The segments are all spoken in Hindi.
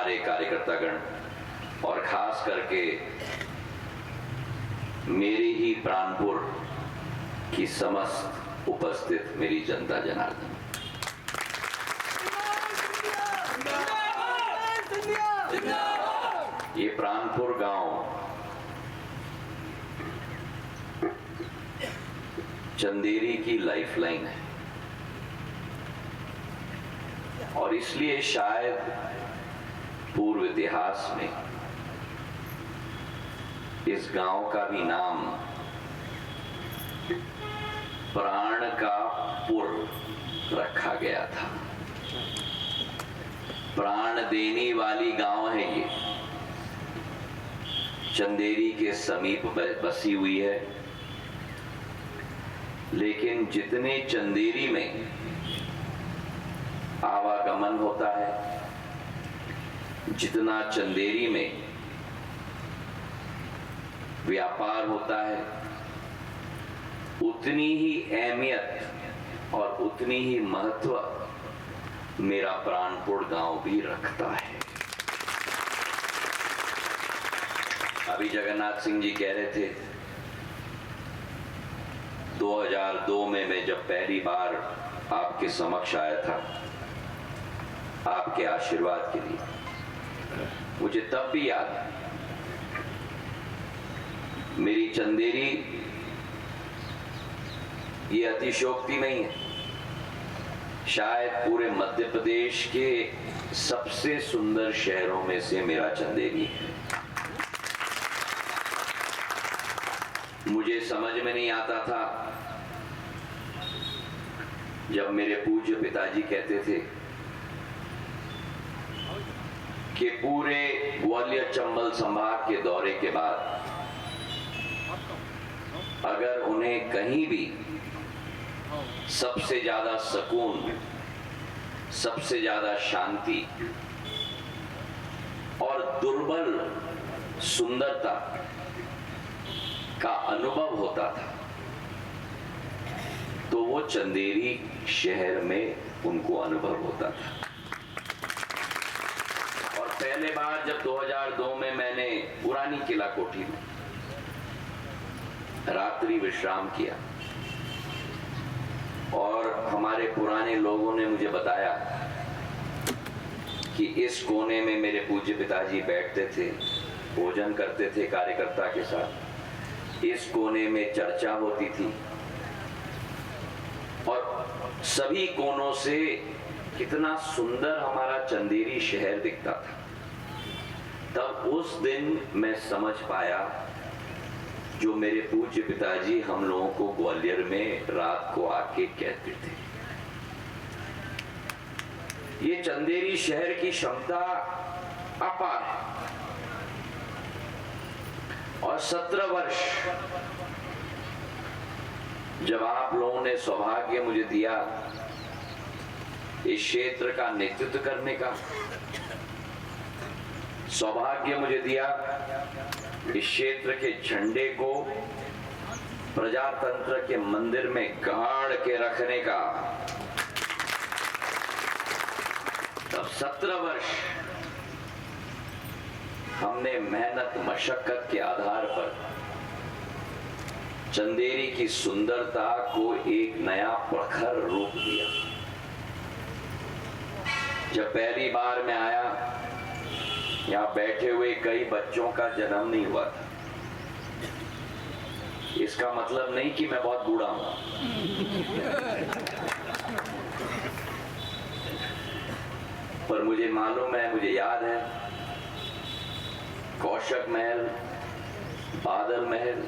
हमारे कार्यकर्तागण और खास करके मेरे ही प्राणपुर की समस्त उपस्थित मेरी जनता जनार्दन, ये प्राणपुर गांव चंदेरी की लाइफलाइन है और इसलिए शायद पूर्व इतिहास में इस गांव का भी नाम प्राण का पुर रखा गया था। प्राण देने वाली गांव है ये, चंदेरी के समीप बसी हुई है। लेकिन जितने चंदेरी में आवागमन होता है, जितना चंदेरी में व्यापार होता है, उतनी ही अहमियत और उतनी ही महत्व मेरा प्राणपुर गांव भी रखता है। अभी जगन्नाथ सिंह जी कह रहे थे 2002 में मैं जब पहली बार आपके समक्ष आया था आपके आशीर्वाद के लिए, मुझे तब भी याद है मेरी चंदेरी ये अतिशयोक्ति नहीं है, शायद पूरे मध्य प्रदेश के सबसे सुंदर शहरों में से मेरा चंदेरी है। मुझे समझ में नहीं आता था जब मेरे पूज्य पिताजी कहते थे कि पूरे ग्वालियर चंबल संभाग के दौरे के बाद अगर उन्हें कहीं भी सबसे ज्यादा सुकून, सबसे ज्यादा शांति और दुर्बल सुंदरता का अनुभव होता था तो वो चंदेरी शहर में उनको अनुभव होता था। और पहले बार जब 2002 में मैंने पुरानी किला कोठी में रात्रि विश्राम किया और हमारे पुराने लोगों ने मुझे बताया कि इस कोने में मेरे पूज्य पिताजी बैठते थे, भोजन करते थे कार्यकर्ता के साथ, इस कोने में चर्चा होती थी और सभी कोनों से कितना सुंदर हमारा चंदेरी शहर दिखता था। तब उस दिन मैं समझ पाया जो मेरे पूज्य पिताजी हम लोगों को ग्वालियर में रात को आके कहते थे। ये चंदेरी शहर की क्षमता अपार है और 17 वर्ष जब आप लोगों ने सौभाग्य मुझे दिया इस क्षेत्र का नेतृत्व करने का, सौभाग्य मुझे दिया इस क्षेत्र के झंडे को प्रजातंत्र के मंदिर में गाड़ के रखने का, तब 17 वर्ष हमने मेहनत मशक्कत के आधार पर चंदेरी की सुंदरता को एक नया प्रखर रूप दिया। जब पहली बार मैं आया, यहाँ बैठे हुए कई बच्चों का जन्म नहीं हुआ था। इसका मतलब नहीं कि मैं बहुत बूढ़ा हूं, पर मुझे मालूम है, मुझे याद है कौशक महल, बादल महल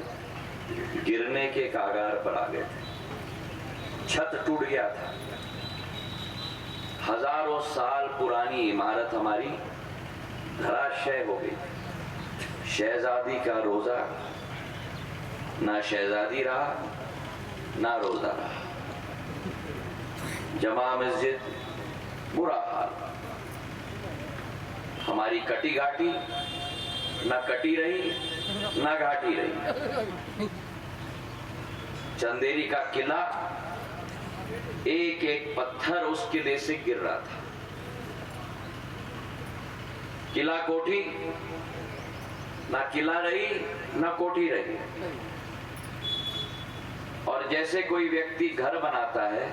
गिरने के कागार पर आ गए थे, छत टूट गया था। हजारों साल पुरानी इमारत हमारी धराशय हो गई। शहजादी का रोजा, ना शहजादी रहा ना रोजा रहा। जमा मस्जिद बुरा हाल, हमारी कटी घाटी ना कटी रही ना घाटी रही। चंदेरी का किला एक एक पत्थर उस किले से गिर रहा था। किला कोठी, ना किला रही ना कोठी रही। और जैसे कोई व्यक्ति घर बनाता है,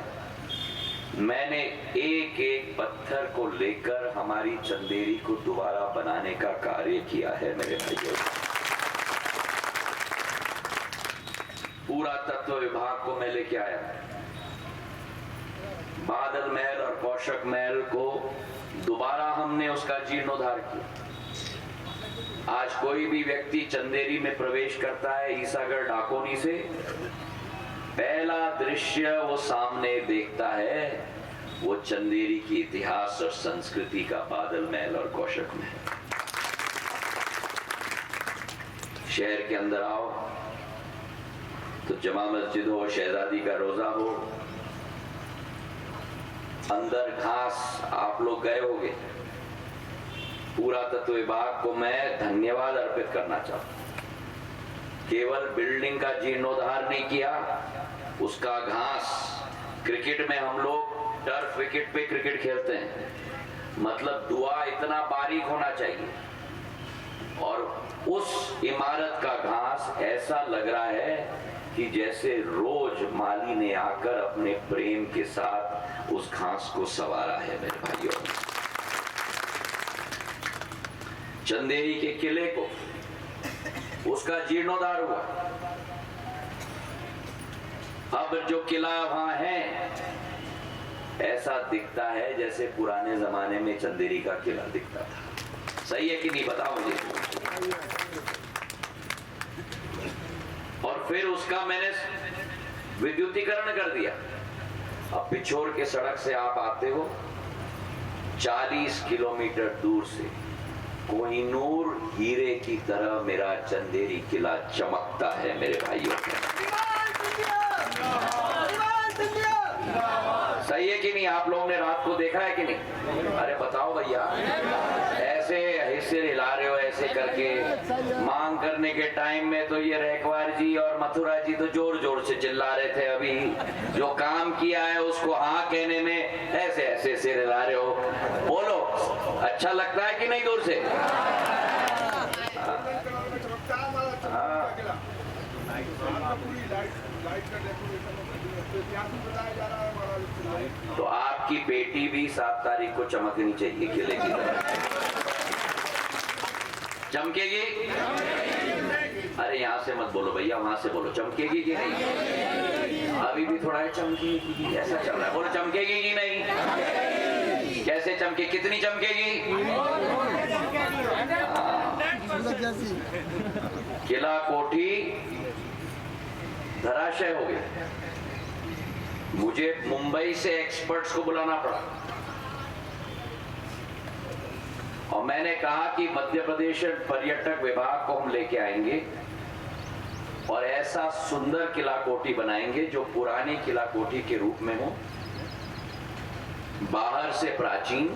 मैंने एक एक पत्थर को लेकर हमारी चंदेरी को दोबारा बनाने का कार्य किया है मेरे भाइयों। पूरा तत्व विभाग को मैं लेके आया, बादल महल और कौशक महल को दोबारा हमने उसका जीर्णोद्धार किया। आज कोई भी व्यक्ति चंदेरी में प्रवेश करता है ईसागढ़ डाकोनी से, पहला दृश्य वो सामने देखता है वो चंदेरी की इतिहास और संस्कृति का बादल महल और कौशक महल। शहर के अंदर आओ तो जमा मस्जिद हो, शहजादी का रोजा हो, अंदर घास आप लोग गए होंगे। पूरा तत्व विभाग को मैं धन्यवाद अर्पित करना चाहता हूं। केवल बिल्डिंग का जीर्णोद्धार नहीं किया, उसका घास, क्रिकेट में हम लोग टर्फ विकेट पे क्रिकेट खेलते हैं, मतलब दुआ इतना बारीक होना चाहिए, और उस इमारत का घास ऐसा लग रहा है कि जैसे रोज माली ने आकर अपने प्रेम के साथ उस घास को संवारा है मेरे भाइयों। चंदेरी के किले को, उसका जीर्णोद्धार हुआ। अब जो किला वहां है ऐसा दिखता है जैसे पुराने जमाने में चंदेरी का किला दिखता था। सही है कि नहीं, बताओ मुझे। और फिर उसका मैंने विद्युतीकरण कर दिया। अब पिछोर के सड़क से आप आते हो, 40 किलोमीटर दूर से कोहिनूर हीरे की तरह मेरा चंदेरी किला चमकता है मेरे भाइयों। सही है कि नहीं? आप लोगों ने रात को देखा है कि नहीं? अरे बताओ भैया, ऐसे हिस्से हिला रहे हो ऐसे करके। मांग करने के टाइम में तो ये रैकवार जी और मथुरा जी तो जोर जोर से चिल्ला रहे थे। अभी जो काम किया है उसको हाँ कहने में ऐसे ऐसे सिर हिला रहे हो। बोलो, अच्छा लगता है कि नहीं दूर से? तो आपकी बेटी भी 7 तारीख को चमकनी चाहिए किले की तरह। चमकेगी? अरे यहाँ से मत बोलो भैया, वहां से बोलो। चमकेगी कि नहीं? अभी भी थोड़ा है चमकेगी, ऐसा चल रहा है। बोलो चमकेगी कि नहीं? कैसे चमके, कितनी चमकेगी? किला कोठी धराशय हो गया। मुझे मुंबई से एक्सपर्ट्स को बुलाना पड़ा और मैंने कहा कि मध्य प्रदेश पर्यटक विभाग को हम लेके आएंगे और ऐसा सुंदर किला कोठी बनाएंगे जो पुरानी किला कोठी के रूप में हो, बाहर से प्राचीन,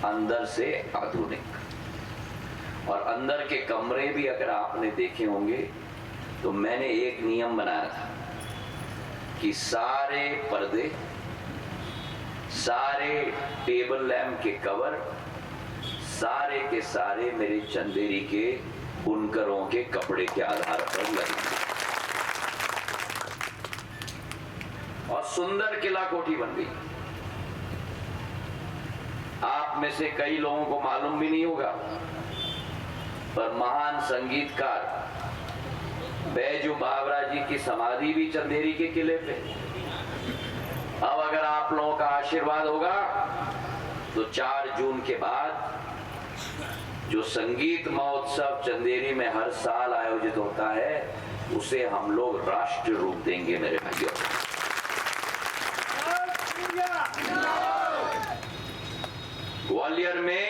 अंदर से आधुनिक। और अंदर के कमरे भी अगर आपने देखे होंगे तो मैंने एक नियम बनाया था कि सारे पर्दे, सारे टेबल लैंप के कवर, सारे के सारे मेरे चंदेरी के बुनकरों के कपड़े के आधार पर लगे और सुंदर किला कोठी बन गई। आप में से कई लोगों को मालूम भी नहीं होगा, पर महान संगीतकार बैजू बावरा जी की समाधि भी चंदेरी के किले पे। अब अगर आप लोगों का आशीर्वाद होगा तो 4 जून के बाद जो संगीत महोत्सव चंदेरी में हर साल आयोजित होता है उसे हम लोग राष्ट्र रूप देंगे मेरे भाइयों। ग्वालियर में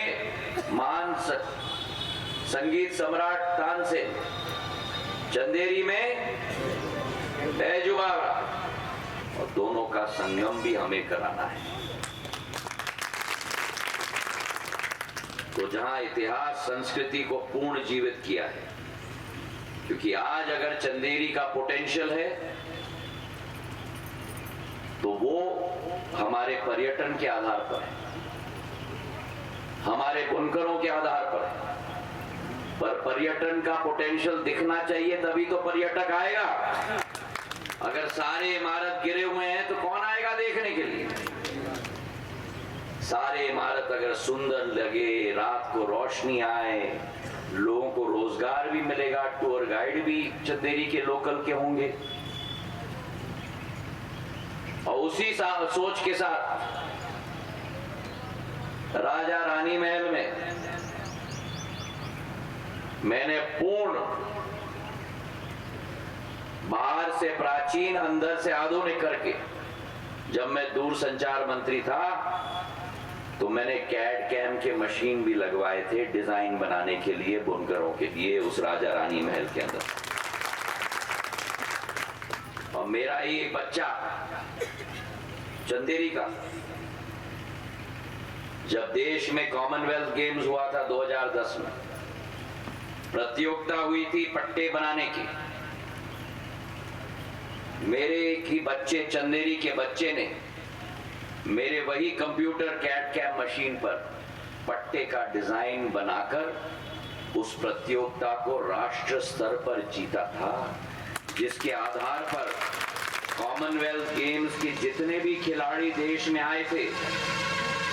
महान संगीत सम्राट तानसेन, चंदेरी में बैजू बावरा, और दोनों का संगम भी हमें कराना है। तो जहां इतिहास संस्कृति को पूर्ण जीवित किया है, क्योंकि आज अगर चंदेरी का पोटेंशियल है तो वो हमारे पर्यटन के आधार पर है। हमारे बुनकरों के आधार पर पर्यटन का पोटेंशियल दिखना चाहिए, तभी तो पर्यटक आएगा। अगर सारे इमारत गिरे हुए हैं तो कौन आएगा देखने के लिए? सारे इमारत अगर सुंदर लगे, रात को रोशनी आए, लोगों को रोजगार भी मिलेगा, टूर गाइड भी चंदेरी के लोकल के होंगे। और उसी सोच के साथ राजा रानी महल में मैंने पूर्ण बाहर से प्राचीन अंदर से आधुनिक करके, जब मैं दूरसंचार मंत्री था तो मैंने कैड कैम के मशीन भी लगवाए थे डिजाइन बनाने के लिए, बुनकरों के लिए, उस राजा रानी महल के अंदर। और मेरा ही एक बच्चा चंदेरी का, जब देश में कॉमनवेल्थ गेम्स हुआ था 2010 में, प्रतियोगिता हुई थी पट्टे बनाने की, मेरे एक ही बच्चे, चंदेरी के बच्चे ने मेरे वही कंप्यूटर कैड कैम मशीन पर पट्टे का डिजाइन बनाकर उस प्रतियोगिता को राष्ट्र स्तर पर जीता था, जिसके आधार पर कॉमनवेल्थ गेम्स के जितने भी खिलाड़ी देश में आए थे,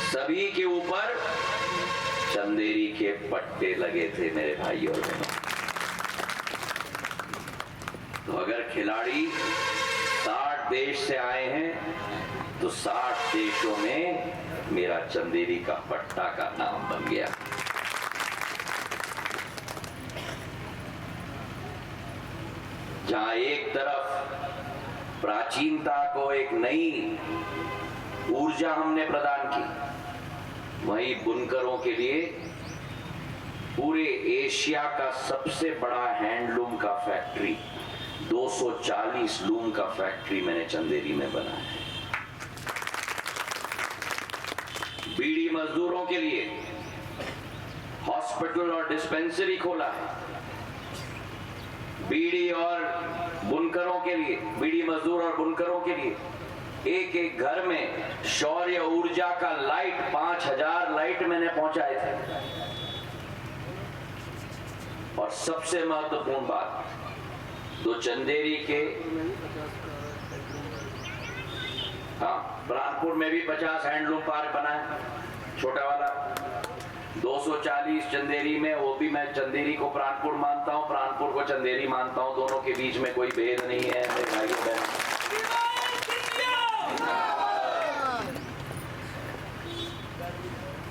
सभी के ऊपर चंदेरी के पट्टे लगे थे मेरे भाई और बहनों। तो अगर खिलाड़ी 60 देश से आए हैं तो 60 देशों में मेरा चंदेरी का पट्टा का नाम बन गया। जहां एक तरफ प्राचीनता को एक नई ऊर्जा हमने प्रदान की, वहीं बुनकरों के लिए पूरे एशिया का सबसे बड़ा हैंडलूम का फैक्ट्री, 240 लूम का फैक्ट्री मैंने चंदेरी में बनाया है। बीड़ी मजदूरों के लिए हॉस्पिटल और डिस्पेंसरी खोला है। बीड़ी और बुनकरों के लिए, बीड़ी मजदूर और बुनकरों के लिए एक एक घर में सौर ऊर्जा का लाइट, 5000 लाइट मैंने पहुंचाए थे। और सबसे महत्वपूर्ण बात, तो चंदेरी के, हाँ, प्राणपुर में भी 50 हैंडलूम पार्क बना है, छोटा वाला। 240 चंदेरी में, वो भी मैं चंदेरी को प्राणपुर मानता हूँ, प्राणपुर को चंदेरी मानता हूँ, दोनों के बीच में कोई भेद नहीं है मेरे भाइयों बहनों।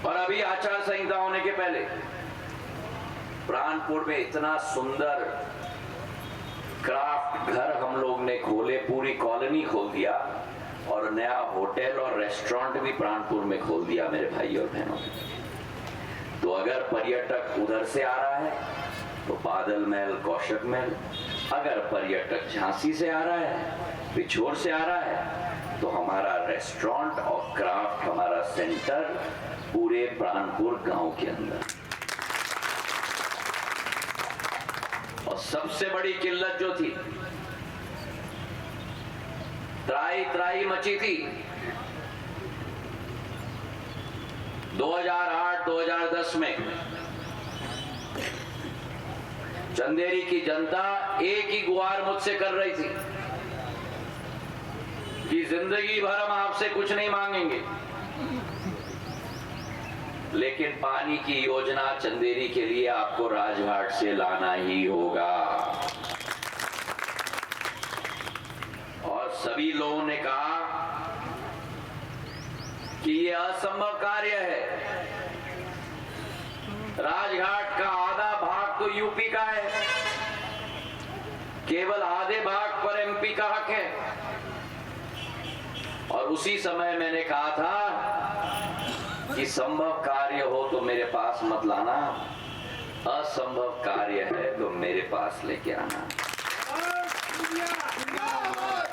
और अभी आचार संहिता होने के पहले प्राणपुर में इतना सुंदर क्राफ्ट घर हम लोग ने खोले, पूरी कॉलोनी खोल दिया, और नया होटल और रेस्टोरेंट भी प्राणपुर में खोल दिया मेरे भाई और बहनों। तो अगर पर्यटक उधर से आ रहा है तो बादल महल, कौशक महल, अगर पर्यटक झांसी से आ रहा है, पिछोर से आ रहा है, तो हमारा रेस्टोरेंट और क्राफ्ट, हमारा सेंटर पूरे प्राणपुर गांव के अंदर। और सबसे बड़ी किल्लत जो थी, त्राही त्राही मची थी 2008-2010 में। चंदेरी की जनता एक ही गुहार मुझसे कर रही थी कि जिंदगी भर हम आपसे कुछ नहीं मांगेंगे, लेकिन पानी की योजना चंदेरी के लिए आपको राजघाट से लाना ही होगा। और सभी लोगों ने कहा कि यह असंभव कार्य है, राजघाट का आधा भाग तो यूपी का है, केवल आधे भाग पर एमपी का हक है। और उसी समय मैंने कहा था कि संभव कार्य हो तो मेरे पास मत लाना, असंभव कार्य है तो मेरे पास लेके आना।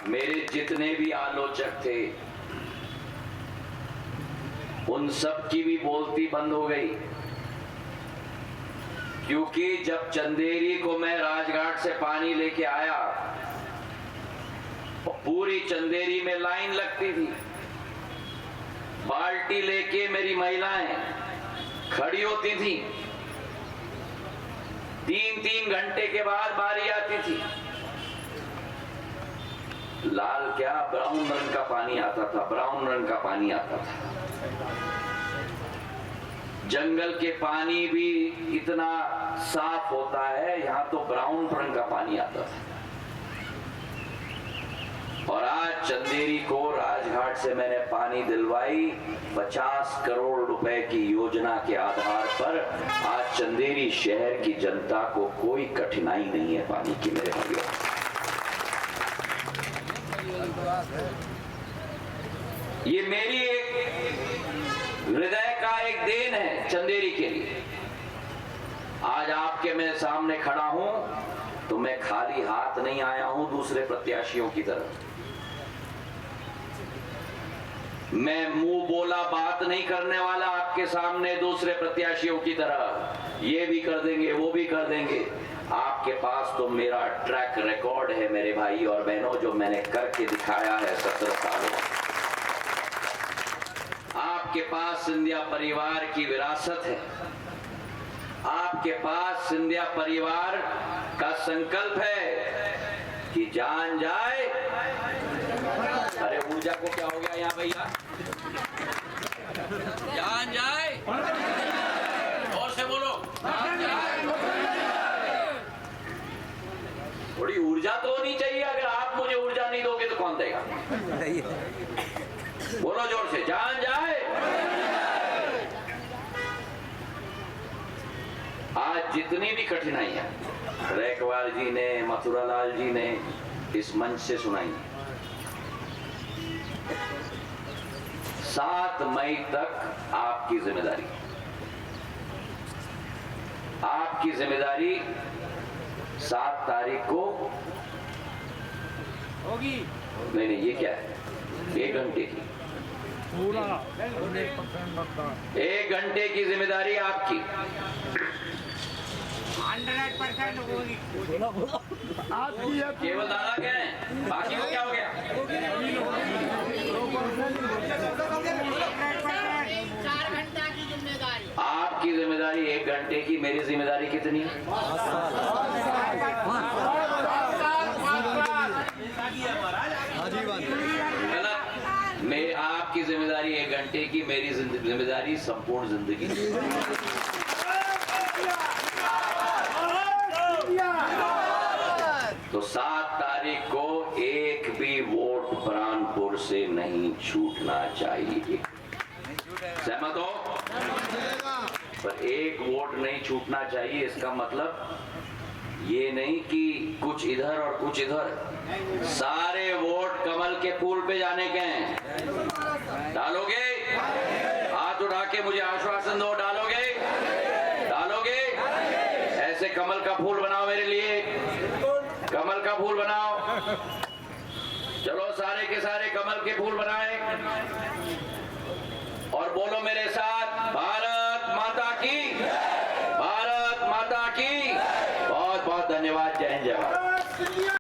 मेरे जितने भी आलोचक थे उन सब की भी बोलती बंद हो गई, क्योंकि जब चंदेरी को मैं राजघाट से पानी लेके आया, पूरी चंदेरी में लाइन लगती थी। बाल्टी लेके मेरी महिलाएं खड़ी होती थी, 3-3 घंटे के बाद बारी आती थी। लाल क्या, ब्राउन रंग का पानी आता था, ब्राउन रंग का पानी आता था। जंगल के पानी भी इतना साफ होता है, यहां तो ब्राउन रंग का पानी आता था। और आज चंदेरी को राजघाट से मैंने पानी दिलवाई 50 करोड़ रुपए की योजना के आधार पर। आज चंदेरी शहर की जनता को कोई कठिनाई नहीं है पानी की, मेरे भाइयों। ये मेरी एक हृदय का एक देन है चंदेरी के लिए। आज आपके मैं सामने खड़ा हूं तो मैं खाली हाथ नहीं आया हूं दूसरे प्रत्याशियों की तरह। मैं मुंह बोला बात नहीं करने वाला आपके सामने दूसरे प्रत्याशियों की तरह। ये भी कर देंगे, वो भी कर देंगे। आपके पास तो मेरा ट्रैक रिकॉर्ड है मेरे भाई और बहनों, जो मैंने करके दिखाया है 17 सालों। आपके पास सिंधिया परिवार की विरासत है, आपके पास सिंधिया परिवार का संकल्प है कि जान जाए। अरे ऊर्जा को क्या हो गया यहाँ भैया? जान जाए, और से बोलो, जान जाए। थोड़ी ऊर्जा तो होनी चाहिए। अगर आप मुझे ऊर्जा नहीं दोगे तो कौन देगा? बोलो जोर से, जान जाए। आज जितनी भी कठिनाइयां रैकवाल जी ने, मथुरालाल जी ने इस मंच से सुनाई, 7 मई तक आपकी जिम्मेदारी, आपकी जिम्मेदारी 7 तारीख को होगी। नहीं, ये क्या है? 1 घंटे की, पूरा 1 घंटे की जिम्मेदारी आपकी। 100% होगी। केवल दादा कह रहे हैं, बाकी को क्या हो गया? 4 घंटा की जिम्मेदारी आपकी जिम्मेदारी 1 घंटे की, मेरी जिम्मेदारी कितनी है? गलत। आपकी जिम्मेदारी 1 घंटे की, मेरी जिम्मेदारी संपूर्ण जिंदगी की। तो 7 तारीख को एक भी वोट बुरहानपुर से नहीं छूटना चाहिए। सहमत हो? पर एक वोट नहीं छूटना चाहिए, इसका मतलब ये नहीं कि कुछ इधर और कुछ इधर। सारे वोट कमल के फूल पे जाने के हैं। डालोगे? हाथ उठा के मुझे आश्वासन दो, डालोगे? डालोगे? ऐसे कमल का फूल बनाओ मेरे लिए, कमल का फूल बनाओ। चलो सारे के सारे कमल के फूल बनाए और बोलो मेरे